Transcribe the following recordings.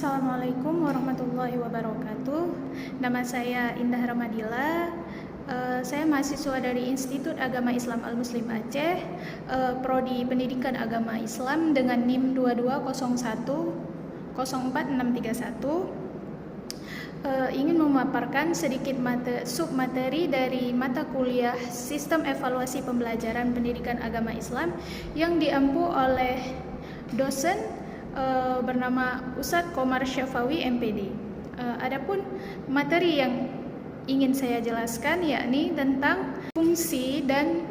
Assalamualaikum warahmatullahi wabarakatuh. Nama saya Indah Ramadila. Saya mahasiswa dari Institut Agama Islam Al-Muslim Aceh, Prodi Pendidikan Agama Islam dengan NIM 221046631. Ingin memaparkan sedikit submateri dari mata kuliah Sistem Evaluasi Pembelajaran Pendidikan Agama Islam yang diampu oleh dosen bernama Ustadz Komar Syafawi MPD. Adapun materi yang ingin saya jelaskan yakni tentang fungsi dan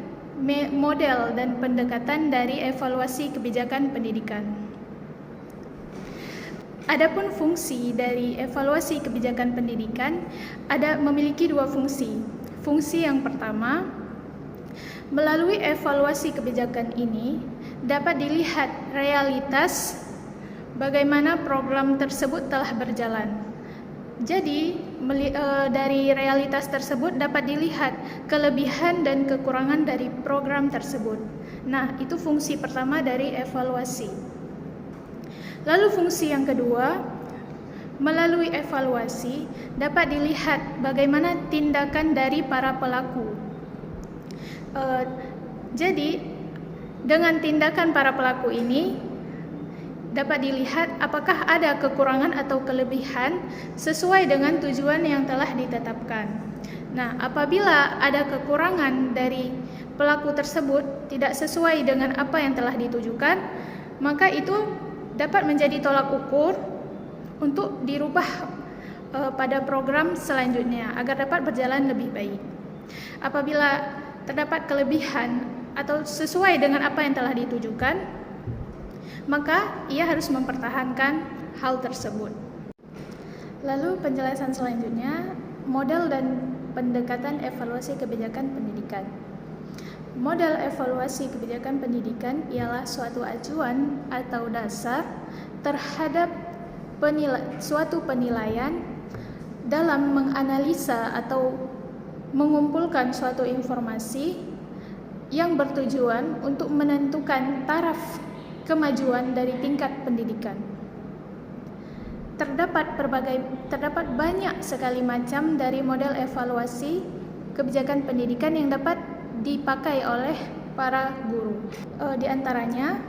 model dan pendekatan dari evaluasi kebijakan pendidikan. Adapun fungsi dari evaluasi kebijakan pendidikan memiliki dua fungsi. Fungsi yang pertama, melalui evaluasi kebijakan ini dapat dilihat realitas bagaimana program tersebut telah berjalan. Jadi, dari realitas tersebut dapat dilihat kelebihan dan kekurangan dari program tersebut. Nah, itu fungsi pertama dari evaluasi. Lalu fungsi yang kedua, melalui evaluasi dapat dilihat bagaimana tindakan dari para pelaku. Jadi, dengan tindakan para pelaku ini dapat dilihat apakah ada kekurangan atau kelebihan sesuai dengan tujuan yang telah ditetapkan. Nah, apabila ada kekurangan dari pelaku tersebut tidak sesuai dengan apa yang telah ditujukan, maka itu dapat menjadi tolak ukur untuk dirubah pada program selanjutnya agar dapat berjalan lebih baik. Apabila terdapat kelebihan atau sesuai dengan apa yang telah ditujukan, maka ia harus mempertahankan hal tersebut. Lalu penjelasan selanjutnya, model dan pendekatan evaluasi kebijakan pendidikan. Model evaluasi kebijakan pendidikan ialah suatu acuan atau dasar terhadap suatu penilaian dalam menganalisa atau mengumpulkan suatu informasi yang bertujuan untuk menentukan taraf kemajuan dari tingkat pendidikan. Terdapat banyak sekali macam dari model evaluasi kebijakan pendidikan yang dapat dipakai oleh para guru. Di antaranya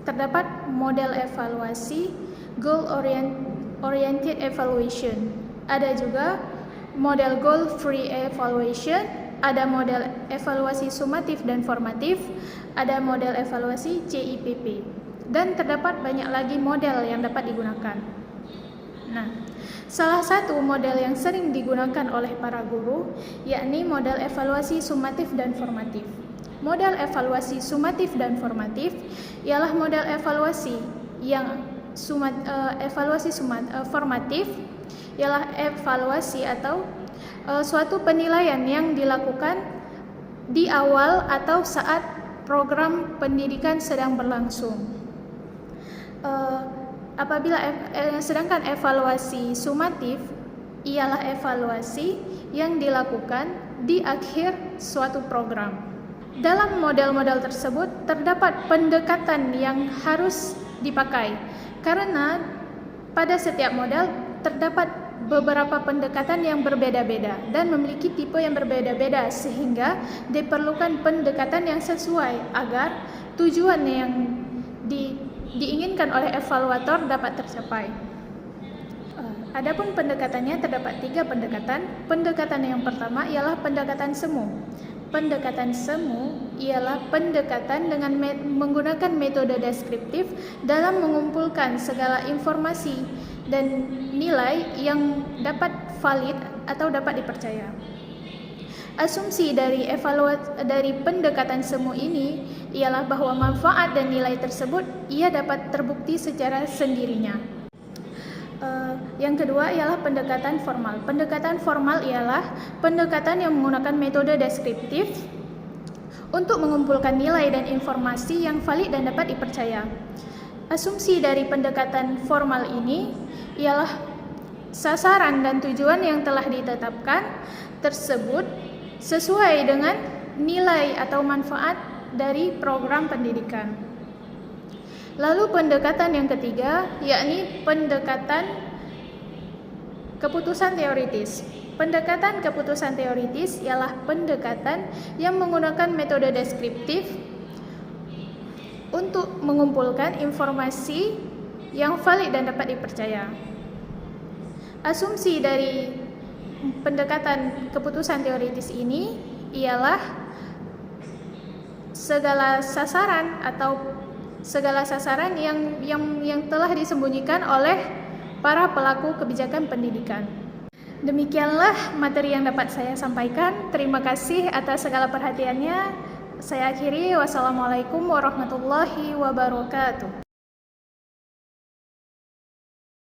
terdapat model evaluasi goal oriented evaluation. Ada juga model goal free evaluation, ada model evaluasi sumatif dan formatif, ada model evaluasi CIPP, dan terdapat banyak lagi model yang dapat digunakan. Nah, salah satu model yang sering digunakan oleh para guru yakni model evaluasi sumatif dan formatif. Model evaluasi sumatif dan formatif ialah model evaluasi yang formatif ialah evaluasi atau suatu penilaian yang dilakukan di awal atau saat program pendidikan sedang berlangsung. Sedangkan evaluasi sumatif ialah evaluasi yang dilakukan di akhir suatu program. Dalam model-model tersebut terdapat pendekatan yang harus dipakai karena pada setiap model terdapat beberapa pendekatan yang berbeda-beda dan memiliki tipe yang berbeda-beda sehingga diperlukan pendekatan yang sesuai agar tujuan yang diinginkan oleh evaluator dapat tercapai. Adapun pendekatannya terdapat 3 pendekatan. Pendekatan yang pertama ialah pendekatan semu. Pendekatan semu ialah pendekatan dengan menggunakan metode deskriptif dalam mengumpulkan segala informasi dan nilai yang dapat valid atau dapat dipercaya. Asumsi dari pendekatan semu ini ialah bahwa manfaat dan nilai tersebut ia dapat terbukti secara sendirinya. Yang kedua ialah pendekatan formal. Pendekatan formal ialah pendekatan yang menggunakan metode deskriptif untuk mengumpulkan nilai dan informasi yang valid dan dapat dipercaya. Asumsi dari pendekatan formal ini ialah sasaran dan tujuan yang telah ditetapkan tersebut sesuai dengan nilai atau manfaat dari program pendidikan. Lalu pendekatan yang ketiga, yakni pendekatan keputusan teoritis. Pendekatan keputusan teoritis ialah pendekatan yang menggunakan metode deskriptif untuk mengumpulkan informasi yang valid dan dapat dipercaya. Asumsi dari pendekatan keputusan teoritis ini ialah segala sasaran yang telah disembunyikan oleh para pelaku kebijakan pendidikan. Demikianlah materi yang dapat saya sampaikan. Terima kasih atas segala perhatiannya. Saya akhiri. Wassalamualaikum warahmatullahi wabarakatuh.